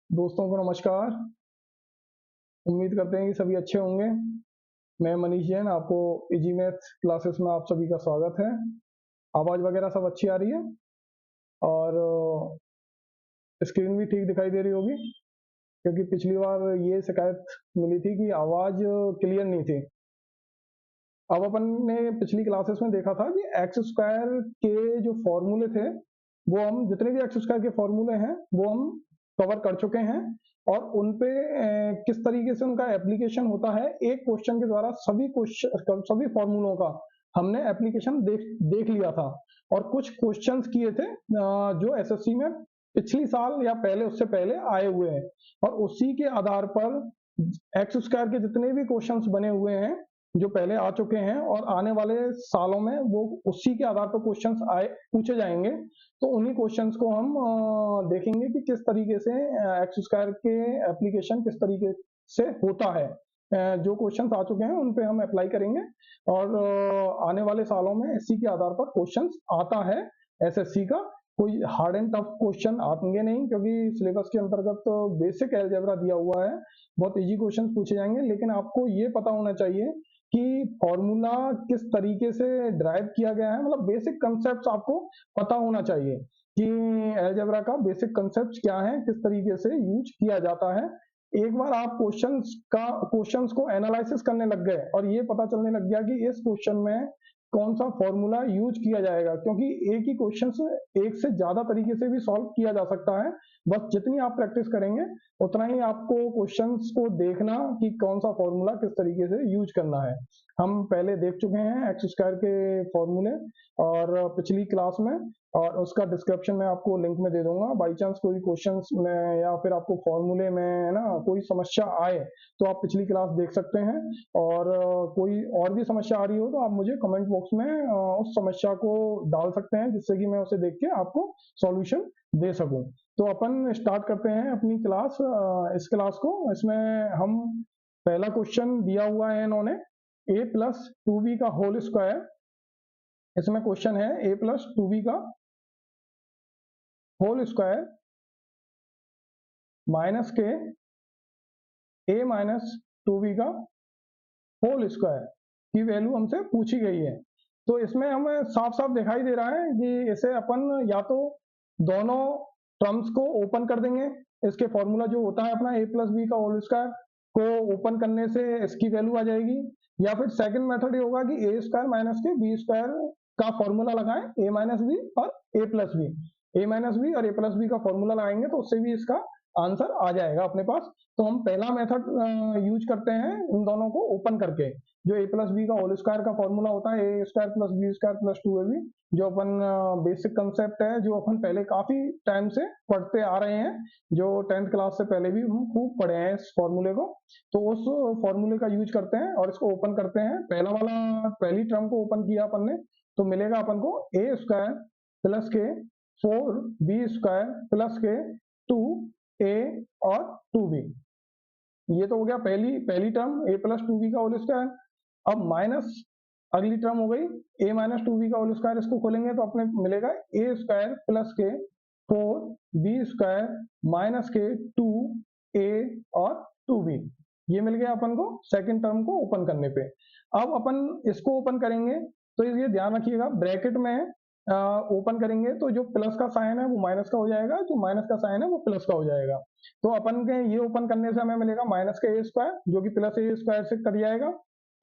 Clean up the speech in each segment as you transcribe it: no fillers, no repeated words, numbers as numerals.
दोस्तों को नमस्कार। उम्मीद करते हैं कि सभी अच्छे होंगे। मैं मनीष जैन, आपको इजी मैथ क्लासेस में आप सभी का स्वागत है। आवाज़ वगैरह सब अच्छी आ रही है और स्क्रीन भी ठीक दिखाई दे रही होगी, क्योंकि पिछली बार ये शिकायत मिली थी कि आवाज़ क्लियर नहीं थी। अब अपन ने पिछली क्लासेस में देखा था कि एक्स स्क्वायर के जो फॉर्मूले थे, वो हम जितने भी एक्स स्क्वायर के फॉर्मूले हैं वो हम कवर कर चुके हैं और उन पे किस तरीके से उनका एप्लीकेशन होता है, एक क्वेश्चन के द्वारा सभी फॉर्मूलों का हमने एप्लीकेशन देख लिया था। और कुछ क्वेश्चंस किए थे जो एसएससी में पिछली साल या पहले उससे पहले आए हुए हैं, और उसी के आधार पर एक्स स्क्वायर के जितने भी क्वेश्चंस बने हुए हैं जो पहले आ चुके हैं और आने वाले सालों में वो उसी के आधार पर क्वेश्चंस आए पूछे जाएंगे, तो उन्हीं क्वेश्चंस को हम देखेंगे कि किस तरीके से एक्स स्क्वायर के एप्लीकेशन किस तरीके से होता है। जो क्वेश्चंस आ चुके हैं उन पे हम अप्लाई करेंगे और आने वाले सालों में इसी के आधार पर क्वेश्चंस आता है एसएससी का। कोई हार्ड एंड टफ क्वेश्चन आएंगे नहीं, क्योंकि सिलेबस के अंतर्गत तो बेसिक अलजेब्रा दिया हुआ है, बहुत इजी क्वेश्चन पूछे जाएंगे। लेकिन आपको ये पता होना चाहिए कि फॉर्मूला किस तरीके से ड्राइव किया गया है, मतलब बेसिक कंसेप्ट आपको पता होना चाहिए कि अलजेब्रा का बेसिक कंसेप्ट क्या है, किस तरीके से यूज किया जाता है। एक बार आप क्वेश्चंस को एनालिसिस करने लग गए और ये पता चलने लग गया कि इस क्वेश्चन में कौन सा फॉर्मूला यूज किया जाएगा, क्योंकि एक ही क्वेश्चन से एक से ज्यादा तरीके से भी सॉल्व किया जा सकता है। बस जितनी आप प्रैक्टिस करेंगे उतना ही आपको क्वेश्चंस को देखना कि कौन सा फॉर्मूला किस तरीके से यूज करना है। हम पहले देख चुके हैं एक्स स्क्वायर के फॉर्मूले और पिछली क्लास में, और उसका डिस्क्रिप्शन में आपको लिंक में दे दूंगा। बाई चांस कोई क्वेश्चंस में या फिर आपको फॉर्मूले में ना कोई समस्या आए तो आप पिछली क्लास देख सकते हैं, और कोई और भी समस्या आ रही हो तो आप मुझे कमेंट बॉक्स में उस समस्या को डाल सकते हैं, जिससे कि मैं उसे देख के आपको सॉल्यूशन दे सकूं। तो अपन स्टार्ट करते हैं अपनी क्लास। इस क्लास को इसमें हम पहला क्वेश्चन दिया हुआ है इन्होंने, a प्लस टू बी का होल स्क्वायर। इसमें क्वेश्चन है a प्लस टू बी का होल स्क्वायर माइनस के a माइनस टू बी का होल स्क्वायर की वैल्यू हमसे पूछी गई है। तो इसमें हमें साफ साफ दिखाई दे रहा है कि इसे अपन या तो दोनों टर्म्स को ओपन कर देंगे, इसके फॉर्मूला जो होता है अपना a प्लस बी का होल स्क्वायर को ओपन करने से इसकी वैल्यू आ जाएगी, या फिर सेकंड मेथड ये होगा कि a स्क्वायर माइनस के बी स्क्वायर का फॉर्मूला लगाएं, a माइनस बी और a plus B, a minus B और a प्लस बी का फॉर्मूला लगाएंगे तो उससे भी इसका आंसर आ जाएगा अपने पास। तो हम पहला मेथड यूज करते हैं इन दोनों को ओपन करके। जो a प्लस बी का होल स्क्वायर का फॉर्मूला होता है a square plus B square plus two A B, जो अपन बेसिक कंसेप्ट है जो अपन पहले काफी टाइम से पढ़ते आ रहे हैं, जो 10th क्लास से पहले भी हम खूब पढ़े हैं इस फॉर्मूले को। तो उस फॉर्मूले का यूज करते हैं और इसको ओपन करते हैं। पहली टर्म को ओपन किया अपन ने तो मिलेगा अपन को a स्क्वायर प्लस के 4b स्क्वायर प्लस के 2a और 2b। ये तो हो गया पहली term a plus two B का होल स्क्वायर। अब माइनस अगली टर्म हो गई a माइनस टू बी का होल स्क्वायर। इसको खोलेंगे तो अपने मिलेगा a स्क्वायर प्लस के 4b स्क्वायर माइनस के 2a और 2b। ये मिल गया अपन को सेकंड टर्म को ओपन करने पे। अब अपन इसको ओपन करेंगे तो ये ध्यान रखिएगा, ब्रैकेट में ओपन करेंगे तो जो प्लस का साइन है वो माइनस का हो जाएगा, जो माइनस का साइन है वो प्लस का हो जाएगा। तो अपन के ये ओपन करने से हमें मिलेगा माइनस का ए स्क्वायर जो कि प्लस ए स्क्वायर से कट जाएगा,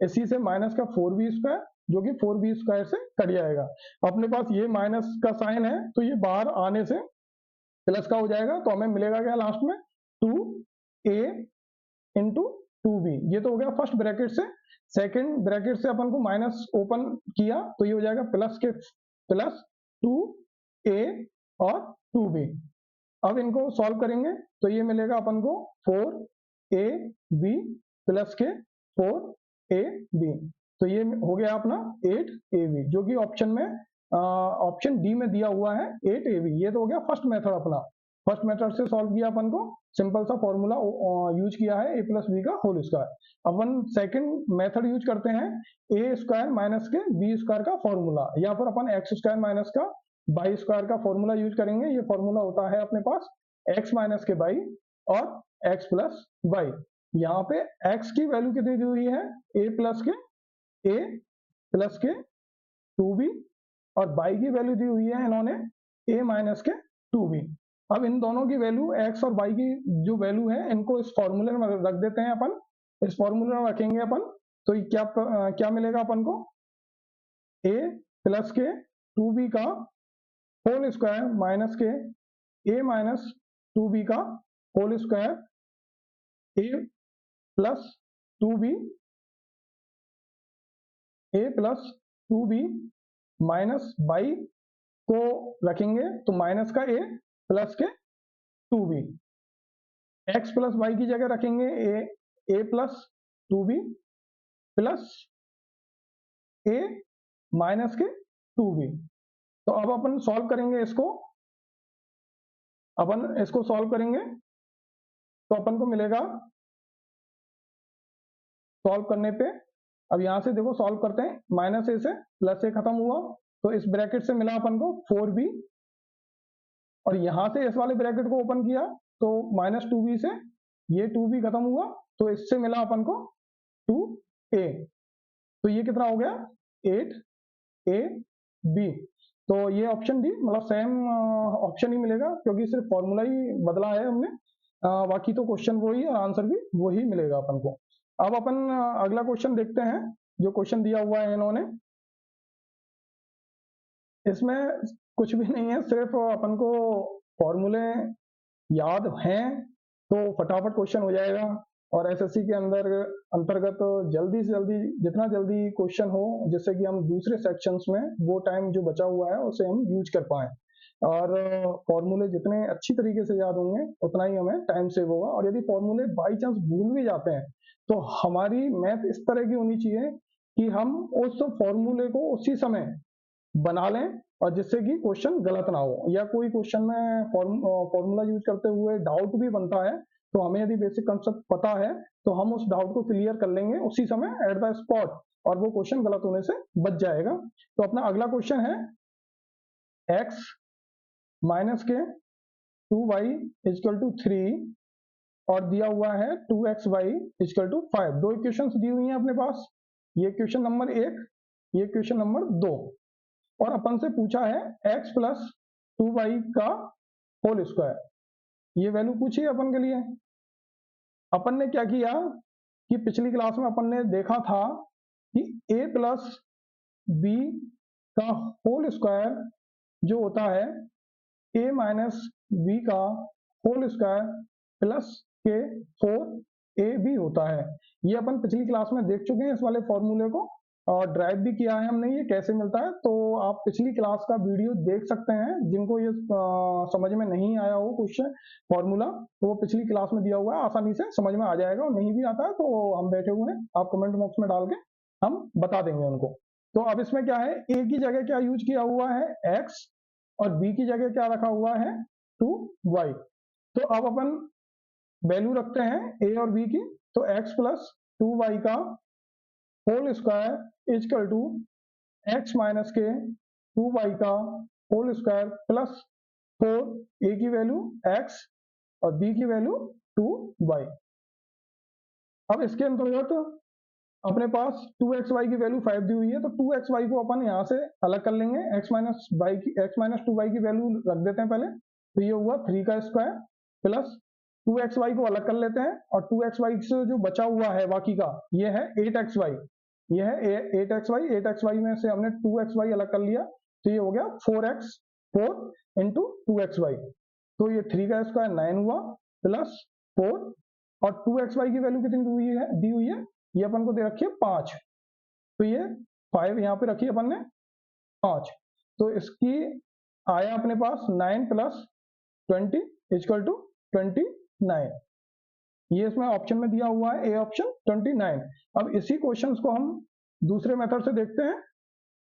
इसी से माइनस का 4b स्क्वायर जो कि 4b स्क्वायर से कट जाएगा। अपने पास ये माइनस का साइन है तो ये बाहर आने से प्लस का हो जाएगा, तो हमें मिलेगा क्या लास्ट में 2a इंटू 2b। ये तो हो गया फर्स्ट ब्रैकेट से। सेकंड ब्रैकेट से अपन को माइनस ओपन किया तो ये हो जाएगा प्लस के प्लस 2a और 2b। अब इनको सॉल्व करेंगे तो ये मिलेगा अपन को 4ab प्लस के 4ab। तो ये हो गया अपना 8ab, जो कि ऑप्शन डी में दिया हुआ है 8ab। ये तो हो गया फर्स्ट मेथड अपना। फर्स्ट मेथड से सॉल्व किया अपन को, सिंपल सा फॉर्मूला यूज किया है a प्लस बी का होल स्क्वायर। अपन सेकंड मेथड यूज करते हैं a स्क्वायर माइनस के बी स्क्वायर का फॉर्मूला, या फिर अपन एक्स स्क्वायर माइनस का बाई स्क्वायर का फॉर्मूला यूज करेंगे। ये फॉर्मूला होता है अपने पास x माइनस के बाई और x प्लस वाई। यहाँ पे x की वैल्यू कितनी दी हुई है, a प्लस के 2b, और y की वैल्यू दी हुई है इन्होंने a माइनस के 2b। अब इन दोनों की वैल्यू x और y की जो वैल्यू है इनको इस फॉर्मूले में रख देते हैं अपन, इस फॉर्मूले में रखेंगे अपन, तो ये क्या मिलेगा अपन को, a प्लस के 2b का होल स्क्वायर माइनस के a माइनस 2b का whole square, a plus 2b, a plus 2b minus y को रखेंगे तो माइनस का a प्लस के 2b, x प्लस वाई की जगह रखेंगे a plus 2b plus a minus के 2b। तो अब अपन सॉल्व करेंगे इसको, अपन इसको सॉल्व करेंगे तो अपन को मिलेगा, सॉल्व करने पे अब यहां से देखो सॉल्व करते हैं, माइनस ए से प्लस ए खत्म हुआ तो इस ब्रैकेट से मिला अपन को 4b, और यहां से इस वाले ब्रैकेट को ओपन किया तो माइनस 2b से ये 2b खत्म हुआ तो इससे मिला अपन को 2a, तो ये कितना हो गया 8ab। तो ये ऑप्शन डी मतलब सेम ऑप्शन ही मिलेगा क्योंकि सिर्फ फॉर्मूला ही बदला है हमने, बाकी तो क्वेश्चन वही और आंसर भी वही मिलेगा अपन को। अब अपन अगला क्वेश्चन देखते हैं, जो क्वेश्चन दिया हुआ है इन्होंने, इसमें कुछ भी नहीं है, सिर्फ अपन को फॉर्मूले याद हैं तो फटाफट क्वेश्चन हो जाएगा, और एसएससी के अंतर्गत जल्दी से जल्दी जितना जल्दी क्वेश्चन हो जिससे कि हम दूसरे सेक्शंस में वो टाइम जो बचा हुआ है उसे हम यूज कर पाएं, और फॉर्मूले जितने अच्छी तरीके से याद होंगे उतना ही हमें टाइम सेव होगा। और यदि फॉर्मूले बाई चांस भूल भी जाते हैं तो हमारी मैथ इस तरह की होनी चाहिए कि हम उस फॉर्मूले को उसी समय बना लें और जिससे कि क्वेश्चन गलत ना हो, या कोई क्वेश्चन में फॉर्मूला यूज करते हुए डाउट भी बनता है तो हमें यदि बेसिक कंसेप्ट पता है तो हम उस डाउट को क्लियर कर लेंगे उसी समय एट द स्पॉट, और वो क्वेश्चन गलत होने से बच जाएगा। तो अपना अगला क्वेश्चन है x माइनस के 2y इजकल टू 3 और दिया हुआ है 2xy इजकल टू 5। दो इक्वेशंस दी हुई हैं अपने पास, ये क्वेश्चन नंबर 1, ये क्वेश्चन नंबर 2, और अपन से पूछा है x प्लस 2y का होल स्क्वायर, ये वैल्यू पूछी है अपन के लिए। अपन ने क्या किया कि पिछली क्लास में अपन ने देखा था कि a प्लस b का होल स्क्वायर जो होता है a माइनस b का होल स्क्वायर प्लस के 4ab होता है। ये अपन पिछली क्लास में देख चुके हैं इस वाले फॉर्मूले को, और ड्राइव भी किया है हमने ये कैसे मिलता है, तो आप पिछली क्लास का वीडियो देख सकते हैं। जिनको ये समझ में नहीं आया हो क्वेश्चन फॉर्मूला तो वो पिछली क्लास में दिया हुआ है, आसानी से समझ में आ जाएगा, और नहीं भी आता है तो हम बैठे हुए हैं, आप कमेंट बॉक्स में डाल के हम बता देंगे उनको। तो अब इसमें क्या है, ए की जगह क्या यूज किया हुआ है x, और बी की जगह क्या रखा हुआ है 2y। तो अब अपन वैल्यू रखते हैं ए और बी की, तो x प्लस 2y का whole square equal to x minus के 2y का होल स्क्वायर प्लस 4, a की वैल्यू x और b की वैल्यू 2y। अब इसके अंतर्गत अपने पास 2xy की वैल्यू 5 दी हुई है, तो 2xy को अपन यहाँ से अलग कर लेंगे, x माइनस 2y की वैल्यू रख देते हैं पहले, तो ये हुआ 3 का स्क्वायर प्लस 2xy को अलग कर लेते हैं, और 2xy से जो बचा हुआ है बाकी का ये है 8xy, ये है 8xy में से हमने 2xy अलग कर लिया तो ये हो गया 4 इंटू 2xy, तो ये 3 का स्क्वायर 9 हुआ प्लस 4, और 2xy की वैल्यू कितनी दी हुई है ये अपन को दे रखी है 5, तो ये 5 यहाँ पे रखी है अपन ने 5, तो इसकी आया अपने पास 9 प्लस 20 इजकल टू 29, ये इसमें ऑप्शन में दिया हुआ है ए ऑप्शन 29। अब इसी क्वेश्चन को हम दूसरे मेथड से देखते हैं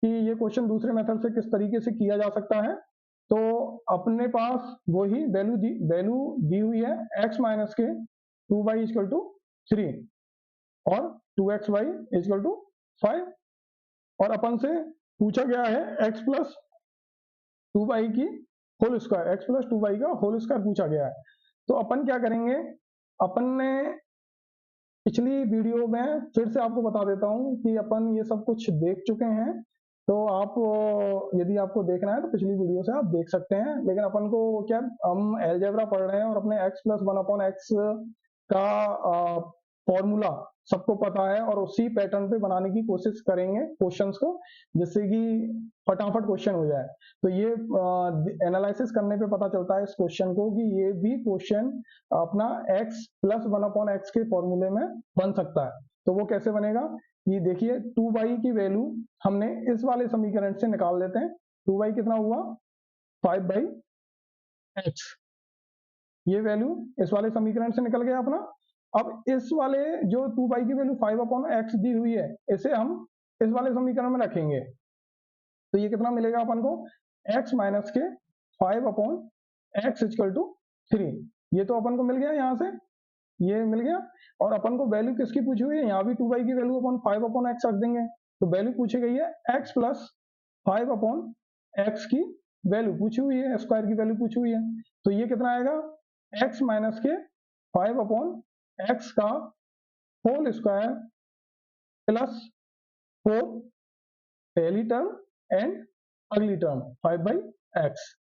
कि ये क्वेश्चन दूसरे मेथड से किस तरीके से किया जा सकता है। तो अपने पास वही वैल्यू दी हुई है x माइनस के 2y इजकल टू 3 और 2xy इजकल टू 5, और अपन से पूछा गया है x प्लस 2y की whole square, x plus 2y का होल स्क्वायर पूछा गया है। तो अपन क्या करेंगे, अपन ने पिछली वीडियो में फिर से आपको बता देता हूँ कि अपन ये सब कुछ देख चुके हैं। तो आप यदि आपको देखना है तो पिछली वीडियो से आप देख सकते हैं, लेकिन अपन को क्या, हम अलजेब्रा पढ़ रहे हैं और अपने x प्लस 1/x का फॉर्मूला सबको पता है और उसी पैटर्न पे बनाने की कोशिश करेंगे क्वेश्चंस को, जिससे कि फटाफट क्वेश्चन हो जाए। तो ये एनालिसिस करने पे पता चलता है इस क्वेश्चन को कि ये भी क्वेश्चन अपना x प्लस 1/x के फॉर्मूले में बन सकता है। तो वो कैसे बनेगा, ये देखिए 2y की वैल्यू हमने इस वाले समीकरण से निकाल लेते हैं। 2y कितना हुआ, 5/x, ये वैल्यू इस वाले समीकरण से निकल गया अपना। अब इस वाले जो 2y की वैल्यू 5/x दी हुई है, इसे हम इस वाले समीकरण में रखेंगे। तो ये कितना मिलेगा अपन को, x माइनस के 5/x इक्वल टू 3। ये तो अपन को मिल गया यहाँ से, ये मिल गया। और अपन को वैल्यू किसकी पूछी हुई है, यहाँ भी 2y की वैल्यू अपन 5/x रख देंगे। तो वैल्यू पूछी गई है x प्लस 5/x की वैल्यू पूछी हुई है, स्क्वायर की वैल्यू पूछी हुई है। तो ये कितना आएगा, x माइनस के 5/x का होल स्क्वायर प्लस 4 पहली टर्म एंड अगली टर्म 5/x।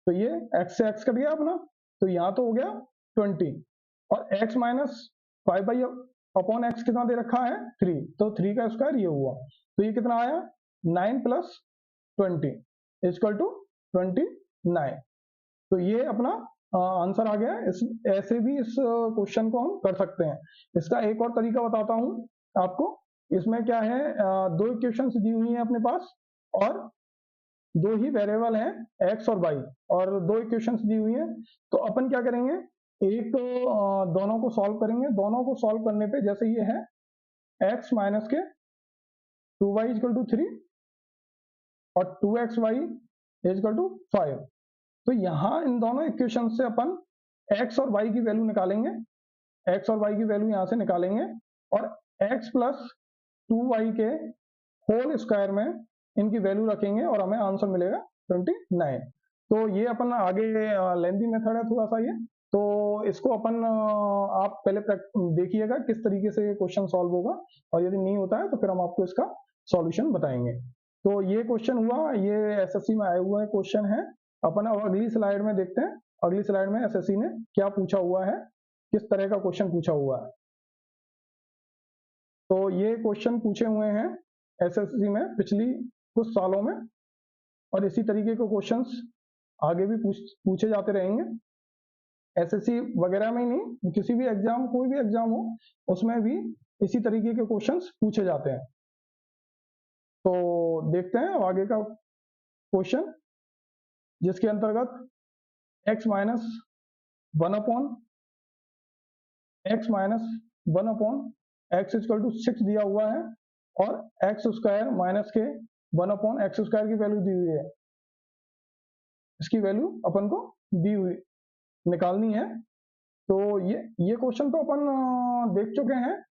तो ये x से x कट गया अपना, तो यहाँ तो हो गया 20, और x माइनस 5/x कितना दे रखा है, 3, तो 3 का स्क्वायर ये हुआ। तो ये कितना आया, 9 प्लस 20 इक्वल टू 29। तो ये अपना आंसर आ गया। ऐसे भी इस क्वेश्चन को हम कर सकते हैं। इसका एक और तरीका बताता हूं आपको। इसमें क्या है, दो इक्वेशंस दी हुई हैं अपने पास और दो ही वेरिएबल हैं x और y, और दो इक्वेशंस दी हुई हैं। तो अपन क्या करेंगे, एक दोनों को सॉल्व करेंगे। दोनों को सॉल्व करने पे जैसे ये है x माइनस के 2y इक्वल टू 3 और 2xy इक्वल टू 5। तो यहाँ इन दोनों इक्वेशन से अपन x और y की वैल्यू निकालेंगे, x और y की वैल्यू यहाँ से निकालेंगे और x प्लस 2y के होल स्क्वायर में इनकी वैल्यू रखेंगे और हमें आंसर मिलेगा 29। तो ये अपन आगे लेंथी मेथड है थोड़ा सा ये, तो इसको अपन आप पहले देखिएगा किस तरीके से क्वेश्चन सॉल्व होगा, और यदि नहीं होता है तो फिर हम आपको इसका सॉल्यूशन बताएंगे। तो ये क्वेश्चन हुआ, ये एसएससी में आए हुए क्वेश्चन है। अपन अब अगली स्लाइड में देखते हैं, अगली स्लाइड में एसएससी ने क्या पूछा हुआ है, किस तरह का क्वेश्चन पूछा हुआ है। तो ये क्वेश्चन पूछे हुए हैं एसएससी में पिछली कुछ सालों में, और इसी तरीके के क्वेश्चंस आगे भी पूछे जाते रहेंगे। एसएससी वगैरह में ही नहीं, किसी भी एग्जाम, कोई भी एग्जाम हो, उसमें भी इसी तरीके के क्वेश्चंस पूछे जाते हैं। तो देखते हैं अब आगे का क्वेश्चन, जिसके अंतर्गत x minus 1/x equal to 6 दिया हुआ है और x स्क्वायर माइनस के 1/x स्क्वायर की वैल्यू दी हुई है। इसकी वैल्यू अपन को दी हुई निकालनी है। तो ये क्वेश्चन तो अपन देख चुके हैं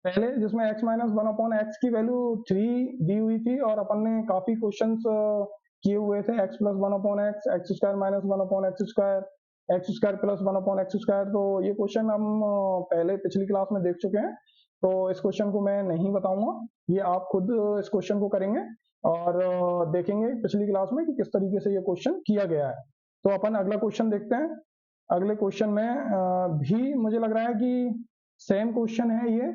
पहले, जिसमें x माइनस 1/x की वैल्यू 3 दी हुई थी और अपन ने काफी क्वेश्चंस किए हुए थे, x plus 1/x, x square minus 1/x square, x square plus 1/x square. तो ये क्वेश्चन हम पहले पिछली क्लास में देख चुके हैं, तो इस क्वेश्चन को मैं नहीं बताऊंगा, ये आप खुद इस क्वेश्चन को करेंगे और देखेंगे पिछली क्लास में कि किस तरीके से ये क्वेश्चन किया गया है। तो अपन अगला क्वेश्चन देखते हैं। अगले क्वेश्चन में भी मुझे लग रहा है कि सेम क्वेश्चन है ये,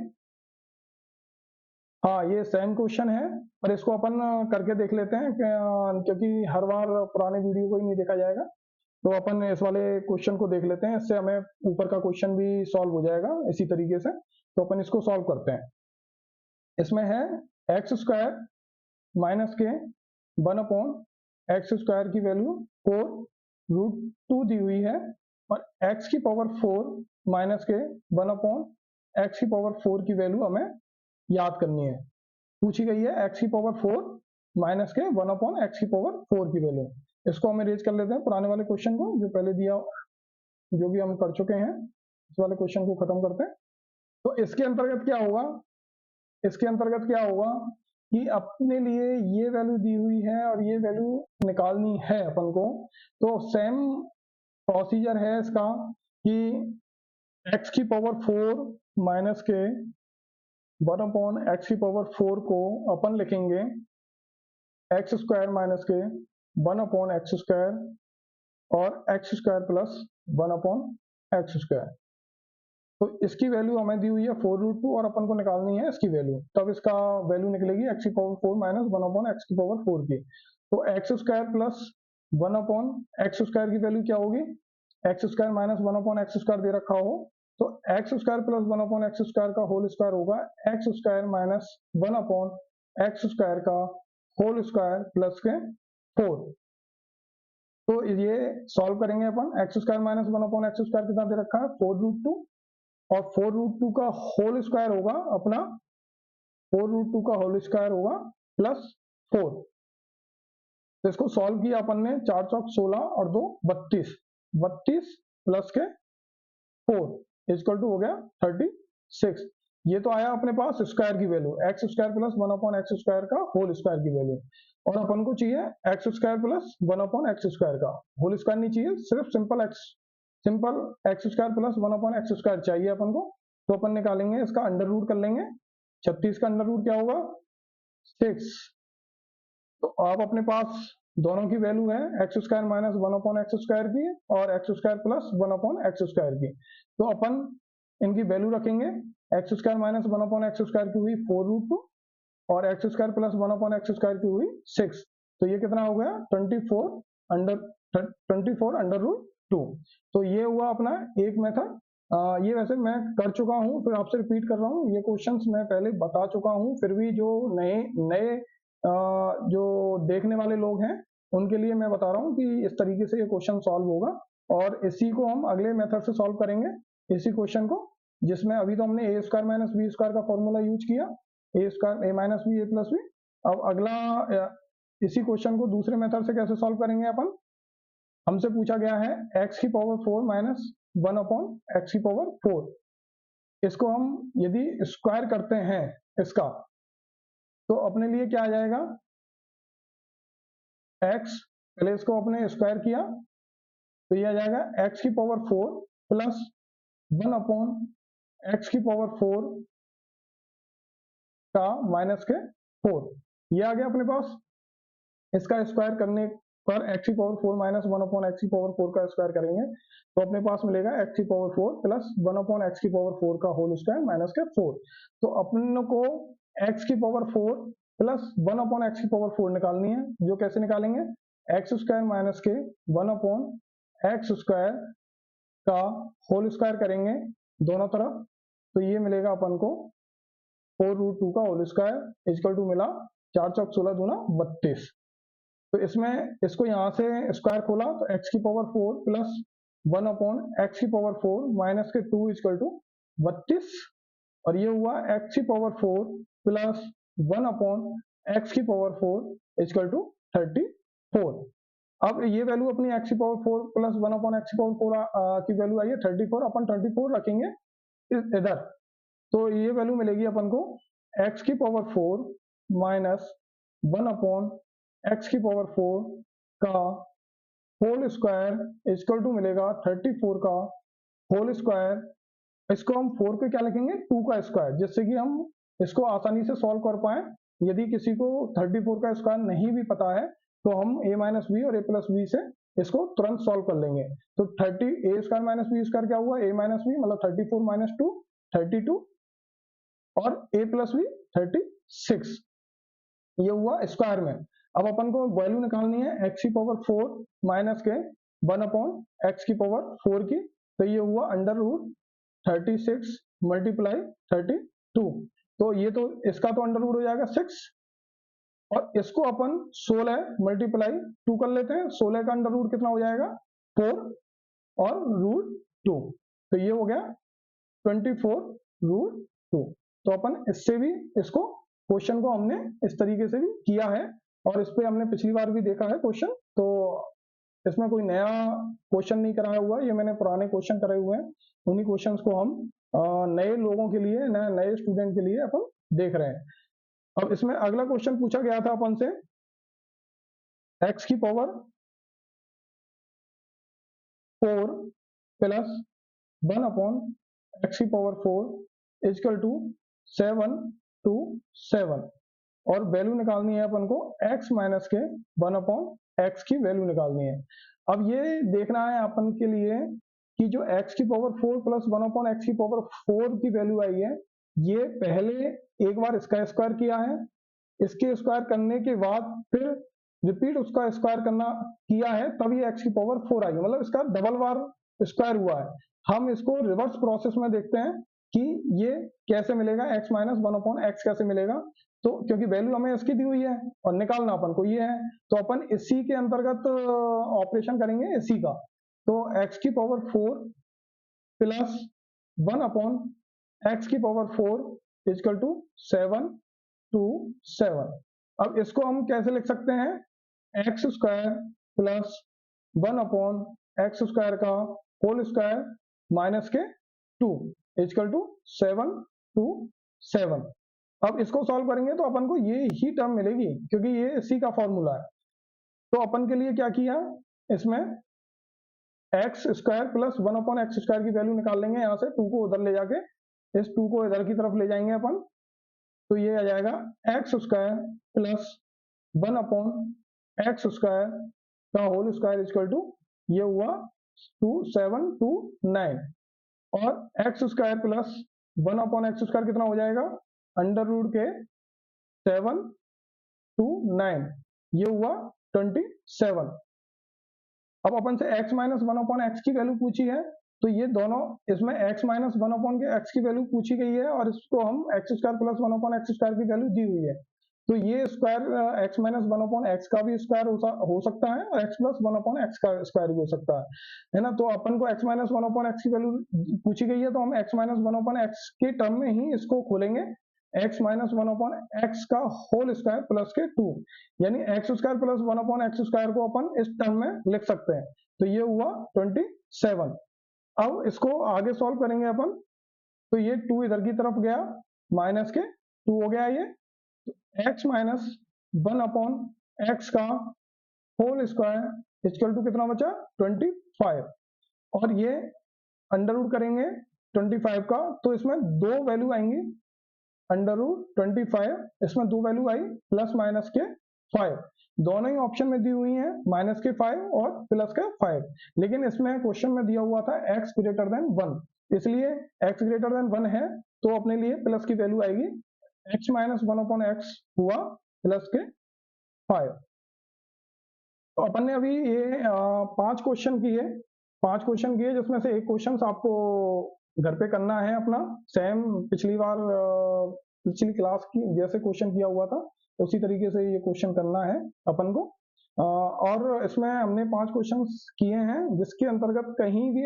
हाँ ये सेम क्वेश्चन है, पर इसको अपन करके देख लेते हैं क्योंकि हर बार पुराने वीडियो को ही नहीं देखा जाएगा। तो अपन इस वाले क्वेश्चन को देख लेते हैं, इससे हमें ऊपर का क्वेश्चन भी सॉल्व हो जाएगा इसी तरीके से। तो अपन इसको सॉल्व करते हैं। इसमें है एक्स स्क्वायर माइनस के 1/x स्क्वायर की वैल्यू 4√2 दी हुई है और x की पावर 4 माइनस के 1/x की पावर 4 की वैल्यू हमें याद करनी है। पूछी गई है x की पावर 4 माइनस के 1/x की पावर 4 की वैल्यू। इसको हम अरेंज कर लेते हैं पुराने वाले क्वेश्चन को जो पहले दिया, जो भी हम कर चुके हैं, इस वाले क्वेश्चन को खत्म करते हैं। तो इसके अंतर्गत क्या होगा, इसके अंतर्गत क्या होगा कि अपने लिए ये वैल्यू दी हुई है और ये वैल्यू निकालनी है अपन को। तो सेम प्रोसीजर है इसका, कि x की पावर 4 माइनस के 1/x की पावर 4 को अपन लिखेंगे एक्स स्क्वायर माइनस के 1/x स्क्वायर और x square plus 1/x square. तो इसकी वैल्यू हमें दी हुई है 4√2 और अपन को निकालनी है इसकी वैल्यू, तब इसका वैल्यू निकलेगी x की पावर 4 माइनस 1/x की पावर 4 की। तो x square plus 1/x square की वैल्यू क्या होगी, x square minus 1/x square दे रखा हो तो x square plus 1/x square का होल स्क्वायर होगा x square minus 1/x square का होल स्क्वायर प्लस के 4। तो ये सॉल्व करेंगे अपन, x square minus 1/x square कितना दे रखा है 4√2 और 4√2 का होल स्क्वायर होगा अपना 4√2 का होल स्क्वायर होगा प्लस 4। तो इसको सॉल्व किया अपन ने, 4 चौक 16 और 2 32, 32 प्लस के 4 इक्वल टू हो गया 36। ये तो आया अपने पास स्क्वायर की value, x square plus 1/x square का होल स्क्वायर की वैल्यू, और अपन को चाहिए x square plus 1/x square का होल स्क्वायर नहीं चाहिए, सिर्फ simple x square plus 1/x square चाहिए अपन को। तो अपन निकालेंगे इसका अंडर रूट कर लेंगे, 36 का अंडर रूट क्या होगा 6। तो आप अपने पास दोनों की वैल्यू है x square minus 1/x square की और x square plus 1/x square की। तो अपन इनकी वैल्यू रखेंगे, x square minus 1/x square की हुई 4√2 और x square plus 1/x square की हुई 6। तो ये कितना हो गया 24 अंडर रूट 2। तो ये हुआ अपना एक मेथड। ये वैसे मैं कर चुका हूँ, फिर आपसे रिपीट कर रहा हूँ, ये क्वेश्चंस मैं पहले बता चुका हूँ, फिर भी जो नए नए जो देखने वाले लोग हैं उनके लिए मैं बता रहा हूँ कि इस तरीके से ये क्वेश्चन सॉल्व होगा और इसी को हम अगले मेथड से सॉल्व करेंगे, इसी क्वेश्चन को, जिसमें अभी तो हमने ए स्क्वायर माइनस बी स्क्वायर का फॉर्मूला यूज किया, ए स्क्वायर ए माइनस बी ए प्लस बी। अब अगला इसी क्वेश्चन को दूसरे मेथड से कैसे सॉल्व करेंगे अपन, हमसे पूछा गया है x की पावर 4 माइनस 1/x की पावर 4। इसको हम यदि स्क्वायर करते हैं इसका, तो अपने लिए क्या आ जाएगा x, पहले इसको अपने स्क्वायर किया तो ये आ जाएगा x की पावर 4 प्लस 1/x की पावर 4 का माइनस के 4। ये आ गया अपने पास। इसका स्क्वायर करने पर x की पावर 4 माइनस 1/x की पावर 4 का स्क्वायर करेंगे तो अपने पास मिलेगा x की पावर 4 प्लस 1/x की पावर 4 का होल स्क्वायर माइनस के 4। तो अपन को x की पावर 4 प्लस 1/x की पावर 4 निकालनी है, जो कैसे निकालेंगे, एक्स स्क्वायर माइनस के 1/x स्क्वायर का होल स्क्वायर करेंगे दोनों तरफ, तो ये मिलेगा अपन को 4√2 का होल स्क्वायर इक्वल टू मिला 4 चौक 16 दूना 32। तो इसमें इसको यहाँ से स्क्वायर खोला तो x की पावर 4 प्लस 1/x की पावर 4 माइनस के 2 इक्वल टू 32 और ये हुआ x की पावर 4 प्लस 1/x की पावर 4 इक्वल टू 34। अब ये वैल्यू अपनी x की पावर 4 प्लस 1/x की पावर 4 की वैल्यू आई है 34, अपन 34 रखेंगे इधर, तो ये वैल्यू मिलेगी अपन को x की पावर 4 माइनस 1/x की पावर 4 का होल स्क्वायर इक्वल टू मिलेगा 34 का होल स्क्वायर। इसको हम 4 को क्या लिखेंगे 2 का स्क्वायर, जिससे कि हम इसको आसानी से सॉल्व कर पाए। यदि किसी को 34 का स्क्वायर नहीं भी पता है तो हम a माइनस बी और a प्लस बी से इसको तुरंत सॉल्व कर लेंगे। तो 30 a square minus B square क्या हुआ a माइनस बी मतलब 34 माइनस 2 32 और a प्लस बी 36, ये हुआ स्क्वायर में। अब अपन को वैल्यू निकालनी है x की पावर 4 माइनस के 1/x की पावर 4 की, तो ये हुआ अंडर रूट 36 मल्टीप्लाई 32। तो ये तो इसका तो अंडर रूट हो जाएगा 6 और इसको अपन 16 मल्टीप्लाई 2 कर लेते हैं, 16 का अंडर रूट कितना हो जाएगा 4 और रूट 2, तो ये हो गया 24√2। तो अपन इससे भी इसको क्वेश्चन को हमने इस तरीके से भी किया है और इस पे हमने पिछली बार भी देखा है क्वेश्चन, तो इसमें कोई नया क्वेश्चन नहीं कराया हुआ, ये मैंने पुराने क्वेश्चन कराए हुए हैं, उन्हीं क्वेश्चंस को हम नए लोगों के लिए नए स्टूडेंट के लिए अपन देख रहे हैं। अब इसमें अगला क्वेश्चन पूछा गया था अपन से x की power 4 plus 1/x⁴ equal to 7 to 7, और वैल्यू निकालनी है अपन को x माइनस के 1/x की वैल्यू निकालनी है। अब ये देखना है अपन के लिए कि जो x⁴ प्लस 1/x⁴ की वैल्यू आई है, ये पहले एक बार इसका स्क्वायर किया है, इसके स्क्वायर करने के बाद फिर रिपीट उसका स्क्वायर करना किया है, तब ये x⁴ आई है, मतलब इसका डबल बार स्क्वायर हुआ है। हम इसको रिवर्स प्रोसेस में देखते हैं कि ये कैसे मिलेगा, x माइनस 1/x कैसे मिलेगा। तो क्योंकि वैल्यू हमें इसकी दी हुई है और निकालना अपन को ये है, तो अपन इसी के अंतर्गत ऑपरेशन करेंगे इसी का। तो x⁴ plus 1/x⁴ equal to 7 to 7। अब इसको हम कैसे लिख सकते हैं, x² प्लस 1/x² का होल स्क्वायर माइनस के 2 इजकल टू 7 to 7। अब इसको सॉल्व करेंगे तो अपन को ये ही टर्म मिलेगी, क्योंकि ये इसी का फॉर्मूला है। तो अपन के लिए क्या किया, इसमें x² प्लस 1/x² की वैल्यू निकाल लेंगे, यहां से 2 को उधर ले जाके इस 2 को इधर की तरफ ले जाएंगे अपन, तो ये आ जाएगा x² प्लस 1/x² का होल स्क्वायर इजकल टू, ये हुआ 7 to 9, और x² प्लस 1/x² कितना हो जाएगा, अंडर रूट के 7 to 9, ये हुआ 27। अब अपन से x माइनस 1/x की वैल्यू पूछी है, तो ये दोनों इसमें x माइनस 1/x की वैल्यू पूछी गई है, और इसको हम x² प्लस 1/x² की वैल्यू दी हुई है, तो ये स्क्वायर x माइनस 1/x का भी स्क्वायर हो सकता है और x प्लस 1/x का स्क्वायर भी हो सकता है ना। तो अपन को x माइनस 1/x की वैल्यू पूछी गई है, तो हम x माइनस 1/x के टर्म में ही इसको खोलेंगे, x माइनस 1/x का होल स्क्वायर प्लस के 2, यानी x² प्लस 1/x² को अपन इस टर्म में लिख सकते हैं, तो ये हुआ 27। अब इसको आगे सॉल्व करेंगे अपन, तो ये 2 इधर की तरफ गया, माइनस के 2 हो गया ये, x माइनस 1/x का होल स्क्वायर इक्वल टू कितना बचा, 25, और ये अंडर रूट करेंगे 25 का, तो इसमें दो वैल्यू आएंगी, अंडर रूट 25, इसमें दो वैल्यू आई प्लस माइनस के 5, दोनों ही ऑप्शन में दी हुई है माइनस के 5 और प्लस के 5, लेकिन इसमें क्वेश्चन में दिया हुआ था x ग्रेटर देन 1, इसलिए x ग्रेटर देन 1 है तो अपने लिए प्लस की वैल्यू आएगी, x माइनस 1/x हुआ प्लस के 5। तो अपन ने अभी ये 5 क्वेश्चन किए, जिसमें से एक क्वेश्चन आपको घर पे करना है अपना, सेम पिछली बार पिछली क्लास की जैसे क्वेश्चन किया हुआ था उसी तरीके से ये क्वेश्चन करना है अपन को। और इसमें हमने 5 क्वेश्चन किए हैं, जिसके अंतर्गत कहीं भी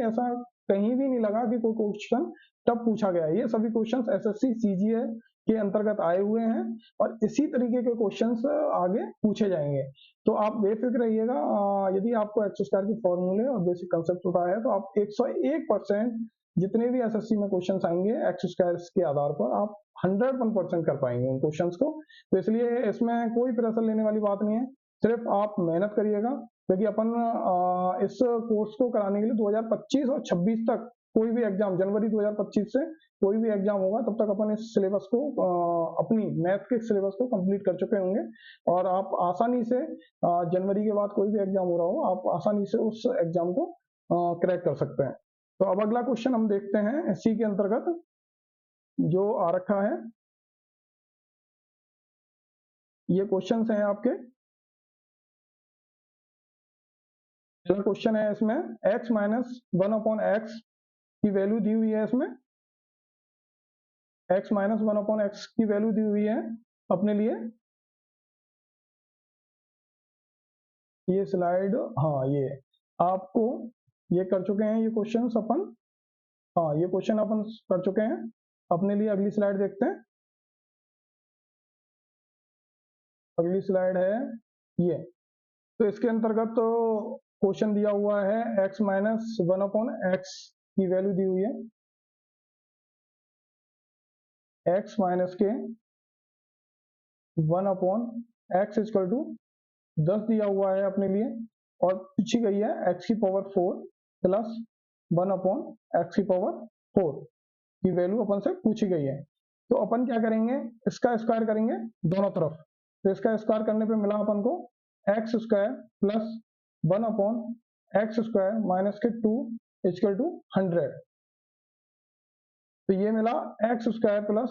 नहीं लगा कि कोई क्वेश्चन टफ पूछा गया है। ये सभी क्वेश्चन एसएससी सीजीएल के अंतर्गत आए हुए हैं और इसी तरीके के क्वेश्चंस आगे पूछे जाएंगे, तो आप बेफिक्र रहिएगा। यदि आपको एक्स स्क्वायर के फॉर्मूले और बेसिक कंसेप्ट पता है तो आप 101% जितने भी एसएससी में क्वेश्चंस आएंगे एक्स स्क्वायर के आधार पर आप 101% कर पाएंगे उन क्वेश्चंस को। तो इसलिए इसमें कोई प्रेशर लेने वाली बात नहीं है, सिर्फ आप मेहनत करिएगा, क्योंकि अपन इस कोर्स को कराने के लिए 2025 और 26 तक कोई भी एग्जाम, जनवरी 2025 से कोई भी एग्जाम होगा तब तक अपन इस सिलेबस को अपनी मैथ के सिलेबस को कंप्लीट कर चुके होंगे, और आप आसानी से जनवरी के बाद कोई भी एग्जाम हो रहा हो आप आसानी से उस एग्जाम को क्रैक कर सकते हैं। तो अब अगला क्वेश्चन हम देखते हैं इसी के अंतर्गत जो आ रखा है, ये क्वेश्चन हैं आपके। पहला क्वेश्चन है इसमें x माइनस 1/x की वैल्यू दी हुई है, इसमें x माइनस 1/x की वैल्यू दी हुई है अपने लिए। ये स्लाइड, हाँ ये आपको ये कर चुके हैं ये क्वेश्चन अपन, हाँ ये क्वेश्चन अपन कर चुके हैं अपने लिए। अगली स्लाइड देखते हैं, अगली स्लाइड है ये। तो इसके अंतर्गत तो क्वेश्चन दिया हुआ है x माइनस 1/x की वैल्यू दी हुई है, x माइनस के 1/x इक्वल टू 10 दिया हुआ है अपने लिए, और पूछी गई है x⁴ प्लस 1 अपॉन एक्स की पावर 4 की वैल्यू अपन से पूछी गई है। तो अपन क्या करेंगे, इसका स्क्वायर करेंगे दोनों तरफ। तो इसका स्क्वायर करने पे मिला अपन को X square plus 1 upon X square minus के 2 इक्वल टू 100। तो ये मिला X square plus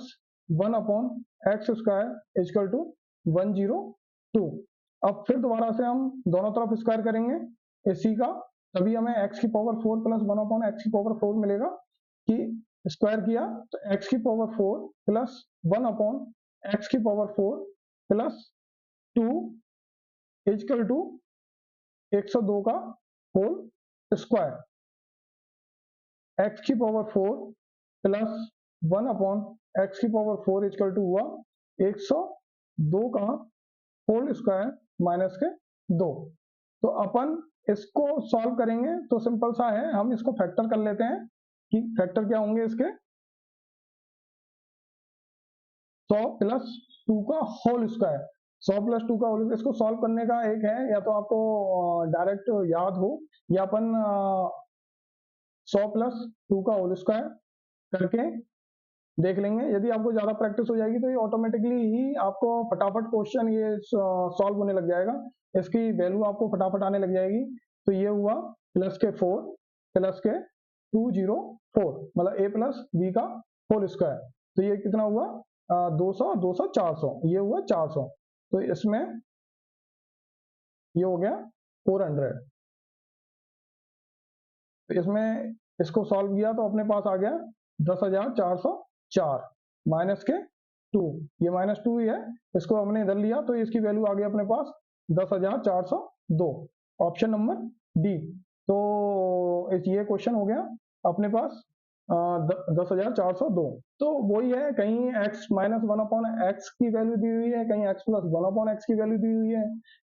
1 upon X square equal to 102। अब फिर दोबारा से हम दोनों तरफ स्क्वायर करेंगे इसी का, तभी हमें x की पावर 4 प्लस 1 अपॉन एक्स की पावर 4 मिलेगा। कि स्क्वायर किया तो x की पावर 4 प्लस 1 अपॉन एक्स की पावर 4 प्लस 2 इक्वल टू 102 का होल स्क्वायर। x की पावर 4 प्लस 1 अपॉन एक्स की पावर 4 इक्वल टू हुआ 102 का होल स्क्वायर माइनस के 2। तो अपन इसको सॉल्व करेंगे तो सिंपल सा है, हम इसको फैक्टर कर लेते हैं कि फैक्टर क्या होंगे इसके 100 प्लस 2 का होल स्क्वायर। 100 प्लस 2 का होल, इसको सॉल्व करने का एक है, या तो आपको डायरेक्ट याद हो, या अपन 100 प्लस 2 का होल स्क्वायर करके देख लेंगे। यदि आपको ज्यादा प्रैक्टिस हो जाएगी तो ये ऑटोमेटिकली ही आपको फटाफट क्वेश्चन ये सॉल्व होने लग जाएगा, इसकी वैल्यू आपको फटाफट आने लग जाएगी। तो ये हुआ प्लस के 4 प्लस के 204, मतलब a प्लस बी का होल स्क्वायर। तो ये कितना हुआ 200 200 400, ये हुआ 400। तो इसमें ये हो गया 400। तो इसमें इसको सॉल्व किया तो अपने पास आ गया 10,404 माइनस के 2, ये माइनस 2 ही है, इसको हमने इधर लिया तो इसकी वैल्यू आ गई अपने पास 10,402, ऑप्शन नंबर डी। तो ये क्वेश्चन हो गया अपने पास 10,402। तो वही है, कहीं x माइनस 1 अपॉन एक्स की वैल्यू दी हुई है, कहीं x प्लस 1 अपॉन एक्स की वैल्यू दी हुई है,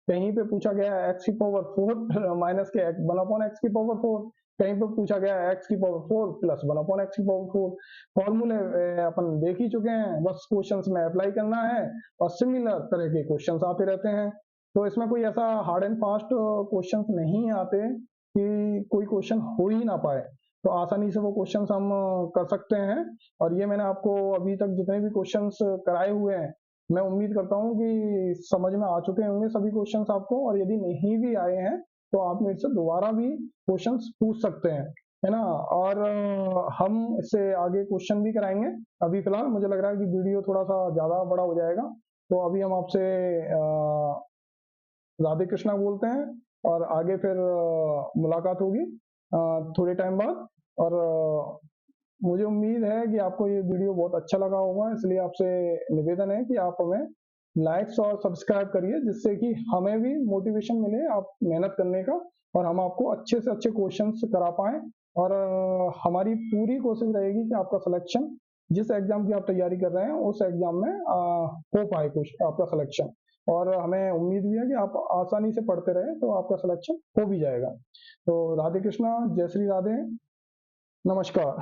कहीं पे पूछा गया है x की पावर 4 माइनस के 1 अपॉन एक्स की पावर 4, कहीं पे पूछा गया है x की पावर 4 प्लस 1 अपॉन एक्स की पावर 4। फॉर्मूले अपन देख ही चुके हैं, बस क्वेश्चंस में अप्लाई करना है और सिमिलर तरह के क्वेश्चंस आते रहते हैं। तो इसमें कोई ऐसा हार्ड एंड फास्ट क्वेश्चंस नहीं आते कि कोई क्वेश्चन हो ही ना पाए, तो आसानी से वो क्वेश्चंस हम कर सकते हैं। और ये मैंने आपको अभी तक जितने भी क्वेश्चंस कराए हुए हैं, मैं उम्मीद करता हूँ कि समझ में आ चुके होंगे सभी क्वेश्चंस आपको, और यदि नहीं भी आए हैं तो आप मेरे से दोबारा भी क्वेश्चंस पूछ सकते हैं, है ना। और हम इससे आगे क्वेश्चन भी कराएंगे। अभी फिलहाल मुझे लग रहा है कि वीडियो थोड़ा सा ज्यादा बड़ा हो जाएगा, तो अभी हम आपसे राधे कृष्णा बोलते हैं, और आगे फिर मुलाकात होगी थोड़े टाइम बाद। और मुझे उम्मीद है कि आपको ये वीडियो बहुत अच्छा लगा होगा, इसलिए आपसे निवेदन है कि आप हमें लाइक्स और सब्सक्राइब करिए, जिससे कि हमें भी मोटिवेशन मिले आप मेहनत करने का, और हम आपको अच्छे से अच्छे क्वेश्चंस करा पाए। और हमारी पूरी कोशिश रहेगी कि आपका सिलेक्शन, जिस एग्जाम की आप तैयारी कर रहे हैं उस एग्जाम में हो पाए कुछ आपका सिलेक्शन। और हमें उम्मीद भी है कि आप आसानी से पढ़ते रहे तो आपका सिलेक्शन हो भी जाएगा। तो राधे कृष्णा, जय श्री राधे, नमस्कार।